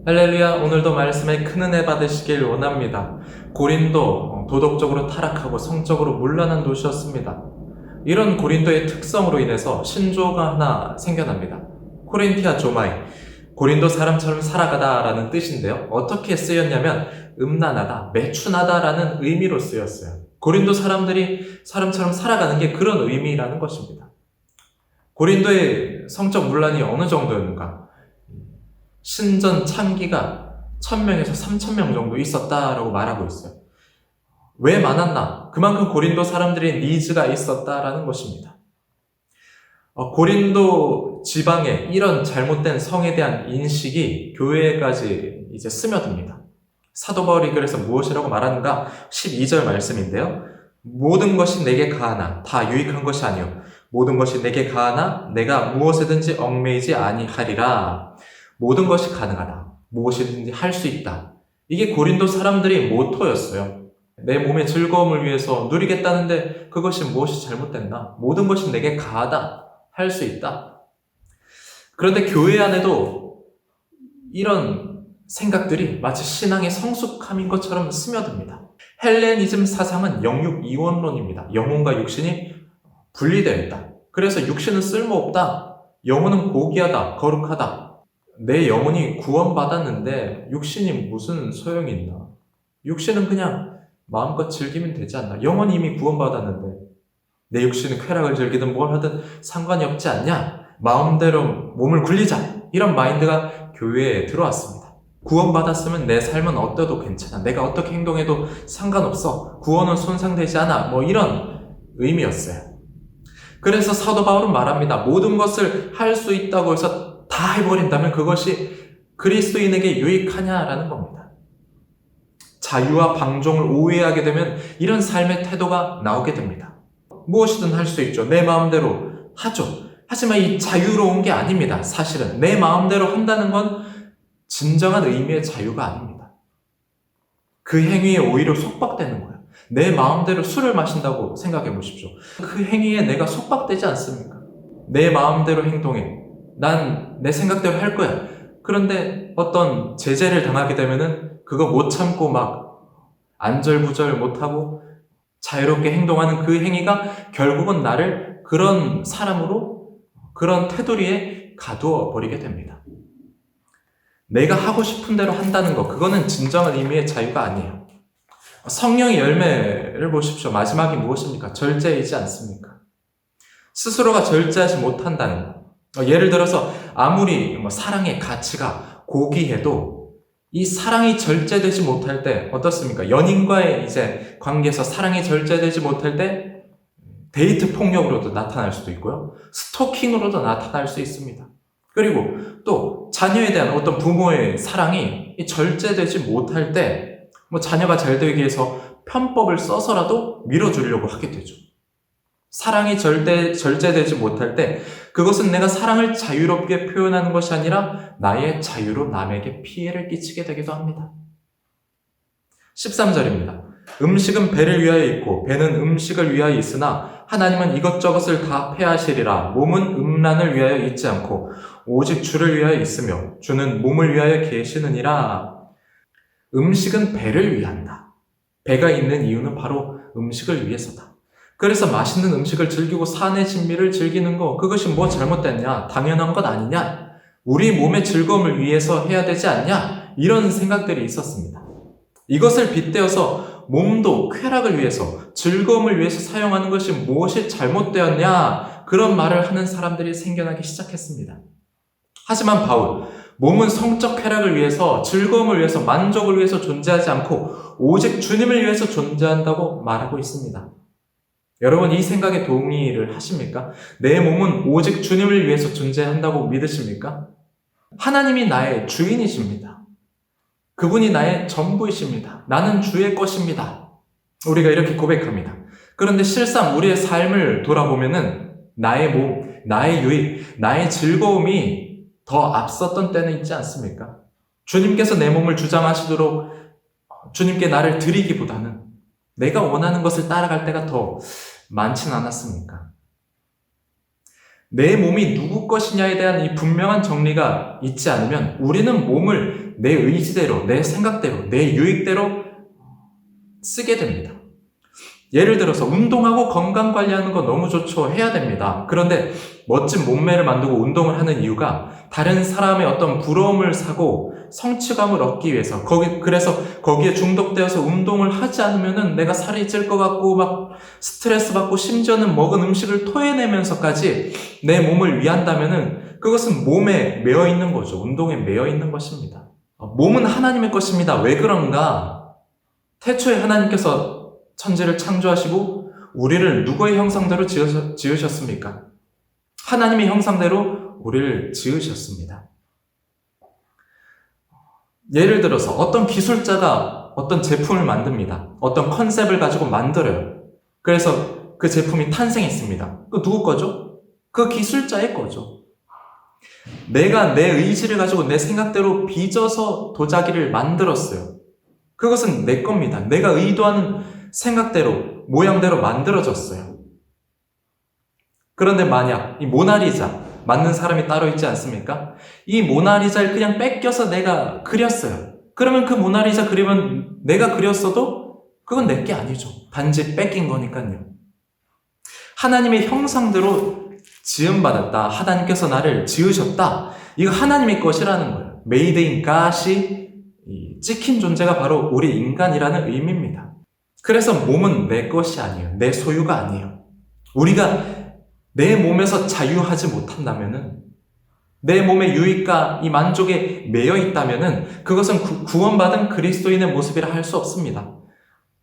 할렐루야, 오늘도 말씀에 큰 은혜 받으시길 원합니다. 고린도 도덕적으로 타락하고 성적으로 문란한 도시였습니다. 이런 고린도의 특성으로 인해서 신조어가 하나 생겨납니다. 코린티아 조마이, 고린도 사람처럼 살아가다 라는 뜻인데요. 어떻게 쓰였냐면 음란하다, 매춘하다 라는 의미로 쓰였어요. 고린도 사람들이 사람처럼 살아가는 게 그런 의미라는 것입니다. 고린도의 성적 문란이 어느 정도였는가? 신전 창기가 1000명에서 3000명 정도 있었다라고 말하고 있어요. 왜 많았나? 그만큼 고린도 사람들의 니즈가 있었다라는 것입니다. 고린도 지방에 이런 잘못된 성에 대한 인식이 교회까지 이제 스며듭니다. 사도 바울이 그래서 무엇이라고 말하는가? 12절 말씀인데요. 모든 것이 내게 가하나 다 유익한 것이 아니요 모든 것이 내게 가하나 내가 무엇에든지 얽매이지 아니하리라. 모든 것이 가능하다. 무엇이든지 할 수 있다. 이게 고린도 사람들의 모토였어요. 내 몸의 즐거움을 위해서 누리겠다는데 그것이 무엇이 잘못됐나? 모든 것이 내게 가하다. 할 수 있다. 그런데 교회 안에도 이런 생각들이 마치 신앙의 성숙함인 것처럼 스며듭니다. 헬레니즘 사상은 영육 이원론입니다. 영혼과 육신이 분리되어 있다. 그래서 육신은 쓸모없다. 영혼은 고귀하다. 거룩하다. 내 영혼이 구원받았는데 육신이 무슨 소용이 있나? 육신은 그냥 마음껏 즐기면 되지 않나? 영혼이 이미 구원받았는데 내 육신은 쾌락을 즐기든 뭘 하든 상관이 없지 않냐? 마음대로 몸을 굴리자. 이런 마인드가 교회에 들어왔습니다. 구원받았으면 내 삶은 어때도 괜찮아. 내가 어떻게 행동해도 상관없어. 구원은 손상되지 않아. 이런 의미였어요. 그래서 사도 바울은 말합니다. 모든 것을 할 수 있다고 해서 다 해버린다면 그것이 그리스도인에게 유익하냐라는 겁니다. 자유와 방종을 오해하게 되면 이런 삶의 태도가 나오게 됩니다. 무엇이든 할 수 있죠. 내 마음대로 하죠. 하지만 이 자유로운 게 아닙니다. 사실은 내 마음대로 한다는 건 진정한 의미의 자유가 아닙니다. 그 행위에 오히려 속박되는 거예요. 내 마음대로 술을 마신다고 생각해 보십시오. 그 행위에 내가 속박되지 않습니까? 내 마음대로 행동해. 난 내 생각대로 할 거야. 그런데 어떤 제재를 당하게 되면은 그거 못 참고 막 안절부절 못하고 자유롭게 행동하는 그 행위가 결국은 나를 그런 사람으로, 그런 테두리에 가두어 버리게 됩니다. 내가 하고 싶은 대로 한다는 거, 그거는 진정한 의미의 자유가 아니에요. 성령의 열매를 보십시오. 마지막이 무엇입니까? 절제이지 않습니까? 스스로가 절제하지 못한다는 거. 예를 들어서 아무리 사랑의 가치가 고귀해도 이 사랑이 절제되지 못할 때 어떻습니까? 연인과의 이제 관계에서 사랑이 절제되지 못할 때 데이트 폭력으로도 나타날 수도 있고요. 스토킹으로도 나타날 수 있습니다. 그리고 또 자녀에 대한 어떤 부모의 사랑이 절제되지 못할 때 자녀가 잘 되기 위해서 편법을 써서라도 밀어주려고 하게 되죠. 사랑이 절제되지 못할 때 그것은 내가 사랑을 자유롭게 표현하는 것이 아니라 나의 자유로 남에게 피해를 끼치게 되기도 합니다. 13절입니다. 음식은 배를 위하여 있고 배는 음식을 위하여 있으나 하나님은 이것저것을 다 폐하시리라. 몸은 음란을 위하여 있지 않고 오직 주를 위하여 있으며 주는 몸을 위하여 계시느니라. 음식은 배를 위한다. 배가 있는 이유는 바로 음식을 위해서다. 그래서 맛있는 음식을 즐기고 산의 진미를 즐기는 거, 그것이 뭐 잘못됐냐? 당연한 것 아니냐? 우리 몸의 즐거움을 위해서 해야 되지 않냐? 이런 생각들이 있었습니다. 이것을 빗대어서 몸도 쾌락을 위해서, 즐거움을 위해서 사용하는 것이 무엇이 잘못되었냐? 그런 말을 하는 사람들이 생겨나기 시작했습니다. 하지만 바울, 몸은 성적 쾌락을 위해서, 즐거움을 위해서, 만족을 위해서 존재하지 않고 오직 주님을 위해서 존재한다고 말하고 있습니다. 여러분, 이 생각에 동의를 하십니까? 내 몸은 오직 주님을 위해서 존재한다고 믿으십니까? 하나님이 나의 주인이십니다. 그분이 나의 전부이십니다. 나는 주의 것입니다. 우리가 이렇게 고백합니다. 그런데 실상 우리의 삶을 돌아보면은 나의 몸, 나의 유익, 나의 즐거움이 더 앞섰던 때는 있지 않습니까? 주님께서 내 몸을 주장하시도록 주님께 나를 드리기보다는 내가 원하는 것을 따라갈 때가 더 많지는 않았습니까? 내 몸이 누구 것이냐에 대한 이 분명한 정리가 있지 않으면 우리는 몸을 내 의지대로, 내 생각대로, 내 유익대로 쓰게 됩니다. 예를 들어서 운동하고 건강 관리하는 거 너무 좋죠. 해야 됩니다. 그런데 멋진 몸매를 만들고 운동을 하는 이유가 다른 사람의 어떤 부러움을 사고 성취감을 얻기 위해서 그래서 거기에 중독되어서 운동을 하지 않으면은 내가 살이 찔 것 같고 막 스트레스 받고 심지어는 먹은 음식을 토해내면서까지 내 몸을 위한다면은 그것은 몸에 매여 있는 거죠. 운동에 매여 있는 것입니다. 몸은 하나님의 것입니다. 왜 그런가? 태초에 하나님께서 천지를 창조하시고 우리를 누구의 형상대로 지으셨습니까? 하나님의 형상대로 우리를 지으셨습니다. 예를 들어서 어떤 기술자가 어떤 제품을 만듭니다. 어떤 컨셉을 가지고 만들어요. 그래서 그 제품이 탄생했습니다. 그 누구 거죠? 그 기술자의 거죠. 내가 내 의지를 가지고 내 생각대로 빚어서 도자기를 만들었어요. 그것은 내 겁니다. 내가 의도하는 생각대로, 모양대로 만들어졌어요. 그런데 만약 이 모나리자 만든 사람이 따로 있지 않습니까? 이 모나리자를 그냥 뺏겨서 내가 그렸어요. 그러면 그 모나리자 그림은 내가 그렸어도 그건 내 게 아니죠. 단지 뺏긴 거니까요. 하나님의 형상대로 지음받았다. 하나님께서 나를 지으셨다. 이거 하나님의 것이라는 거예요. Made in God이 찍힌 존재가 바로 우리 인간이라는 의미입니다. 그래서 몸은 내 것이 아니에요. 내 소유가 아니에요. 우리가 내 몸에서 자유하지 못한다면은, 내 몸의 유익과 이 만족에 매여 있다면은 그것은 구원받은 그리스도인의 모습이라 할 수 없습니다.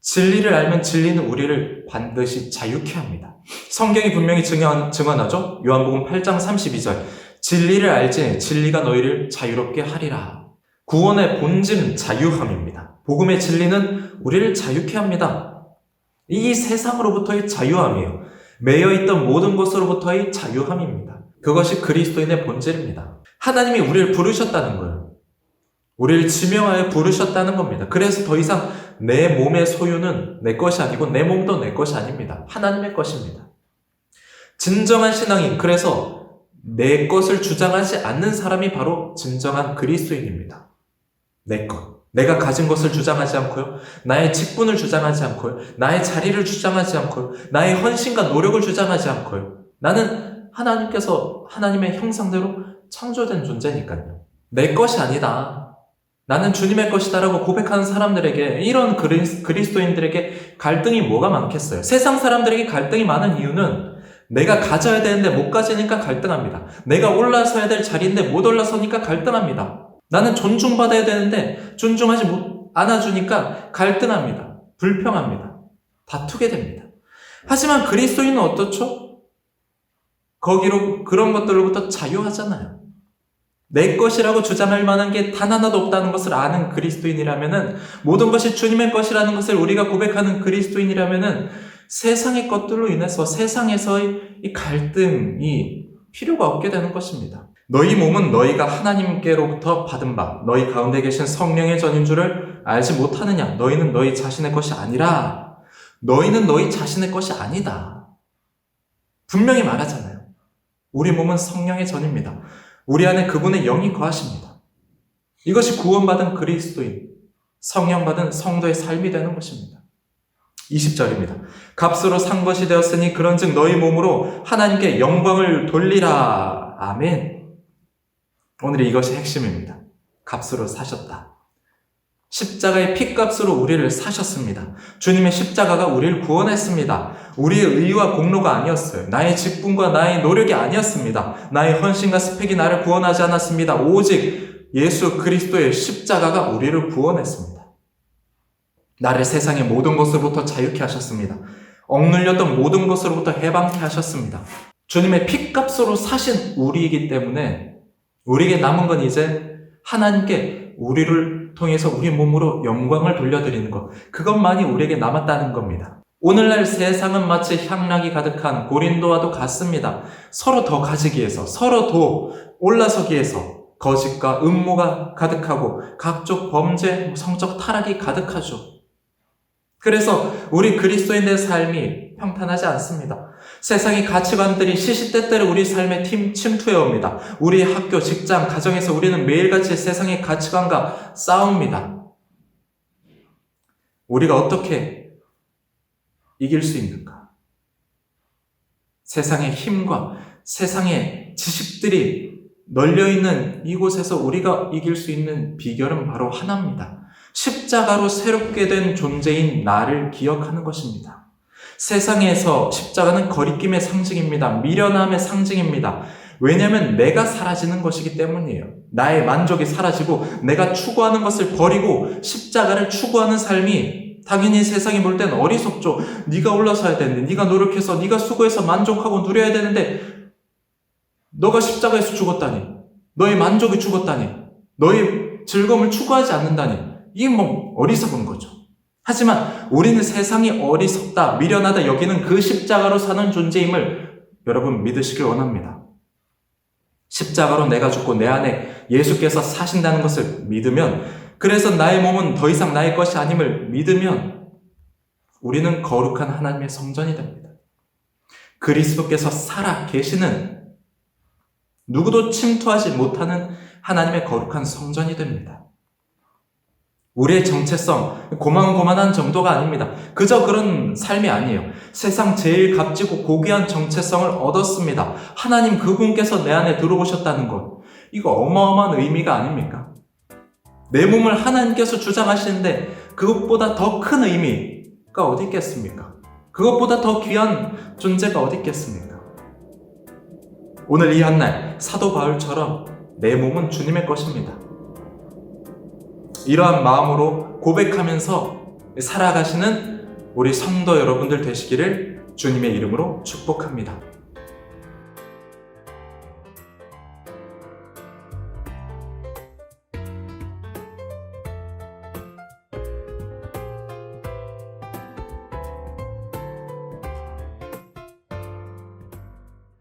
진리를 알면 진리는 우리를 반드시 자유케 합니다. 성경이 분명히 증언하죠. 요한복음 8장 32절. 진리를 알지 진리가 너희를 자유롭게 하리라. 구원의 본질은 자유함입니다. 복음의 진리는 우리를 자유케 합니다. 이 세상으로부터의 자유함이에요. 매여있던 모든 것으로부터의 자유함입니다. 그것이 그리스도인의 본질입니다. 하나님이 우리를 부르셨다는 거예요. 우리를 지명하여 부르셨다는 겁니다. 그래서 더 이상 내 몸의 소유는 내 것이 아니고 내 몸도 내 것이 아닙니다. 하나님의 것입니다. 진정한 신앙인, 그래서 내 것을 주장하지 않는 사람이 바로 진정한 그리스도인입니다. 내 것. 내가 가진 것을 주장하지 않고요. 나의 직분을 주장하지 않고요. 나의 자리를 주장하지 않고요. 나의 헌신과 노력을 주장하지 않고요. 나는 하나님께서 하나님의 형상대로 창조된 존재니까요. 내 것이 아니다. 나는 주님의 것이다라고 고백하는 사람들에게, 이런 그리스도인들에게 갈등이 뭐가 많겠어요? 세상 사람들에게 갈등이 많은 이유는 내가 가져야 되는데 못 가지니까 갈등합니다. 내가 올라서야 될 자리인데 못 올라서니까 갈등합니다. 나는 존중받아야 되는데 존중하지 않아주니까 갈등합니다. 불평합니다. 다투게 됩니다. 하지만 그리스도인은 어떻죠? 그런 것들로부터 자유하잖아요. 내 것이라고 주장할 만한 게 단 하나도 없다는 것을 아는 그리스도인이라면은, 모든 것이 주님의 것이라는 것을 우리가 고백하는 그리스도인이라면은 세상의 것들로 인해서 세상에서의 이 갈등이 필요가 없게 되는 것입니다. 너희 몸은 너희가 하나님께로부터 받은 바 너희 가운데 계신 성령의 전인 줄을 알지 못하느냐? 너희는 너희 자신의 것이 아니라. 너희는 너희 자신의 것이 아니다. 분명히 말하잖아요. 우리 몸은 성령의 전입니다. 우리 안에 그분의 영이 거하십니다. 이것이 구원받은 그리스도인, 성령받은 성도의 삶이 되는 것입니다. 20절입니다. 값으로 산 것이 되었으니 그런즉 너희 몸으로 하나님께 영광을 돌리라. 아멘. 오늘 이것이 핵심입니다. 값으로 사셨다. 십자가의 피값으로 우리를 사셨습니다. 주님의 십자가가 우리를 구원했습니다. 우리의 의와 공로가 아니었어요. 나의 직분과 나의 노력이 아니었습니다. 나의 헌신과 스펙이 나를 구원하지 않았습니다. 오직 예수 그리스도의 십자가가 우리를 구원했습니다. 나를 세상의 모든 것으로부터 자유케 하셨습니다. 억눌렸던 모든 것으로부터 해방케 하셨습니다. 주님의 피값으로 사신 우리이기 때문에 우리에게 남은 건 이제 하나님께 우리를 통해서 우리 몸으로 영광을 돌려드리는 것, 그것만이 우리에게 남았다는 겁니다. 오늘날 세상은 마치 향락이 가득한 고린도와도 같습니다. 서로 더 가지기 위해서, 서로 더 올라서기 위해서 거짓과 음모가 가득하고 각종 범죄, 성적 타락이 가득하죠. 그래서 우리 그리스도인의 삶이 평탄하지 않습니다. 세상의 가치관들이 시시때때로 우리 삶에 침투해 옵니다. 우리 학교, 직장, 가정에서 우리는 매일같이 세상의 가치관과 싸웁니다. 우리가 어떻게 이길 수 있는가? 세상의 힘과 세상의 지식들이 널려있는 이곳에서 우리가 이길 수 있는 비결은 바로 하나입니다. 십자가로 새롭게 된 존재인 나를 기억하는 것입니다. 세상에서 십자가는 거리낌의 상징입니다. 미련함의 상징입니다. 왜냐하면 내가 사라지는 것이기 때문이에요. 나의 만족이 사라지고 내가 추구하는 것을 버리고 십자가를 추구하는 삶이 당연히 세상이 볼 땐 어리석죠. 네가 올라서야 되는데, 네가 노력해서, 네가 수고해서 만족하고 누려야 되는데 너가 십자가에서 죽었다니, 너의 만족이 죽었다니, 너의 즐거움을 추구하지 않는다니, 이게 어리석은 거죠. 하지만 우리는 세상이 어리석다, 미련하다 여기는 그 십자가로 사는 존재임을 여러분 믿으시길 원합니다. 십자가로 내가 죽고 내 안에 예수께서 사신다는 것을 믿으면, 그래서 나의 몸은 더 이상 나의 것이 아님을 믿으면 우리는 거룩한 하나님의 성전이 됩니다. 그리스도께서 살아 계시는, 누구도 침투하지 못하는 하나님의 거룩한 성전이 됩니다. 우리의 정체성, 고만고만한 정도가 아닙니다. 그저 그런 삶이 아니에요. 세상 제일 값지고 고귀한 정체성을 얻었습니다. 하나님 그분께서 내 안에 들어오셨다는 것, 이거 어마어마한 의미가 아닙니까? 내 몸을 하나님께서 주장하시는데 그것보다 더 큰 의미가 어디 있겠습니까? 그것보다 더 귀한 존재가 어디 있겠습니까? 오늘 이 한날 사도 바울처럼 내 몸은 주님의 것입니다. 이러한 마음으로 고백하면서 살아가시는 우리 성도 여러분들 되시기를 주님의 이름으로 축복합니다.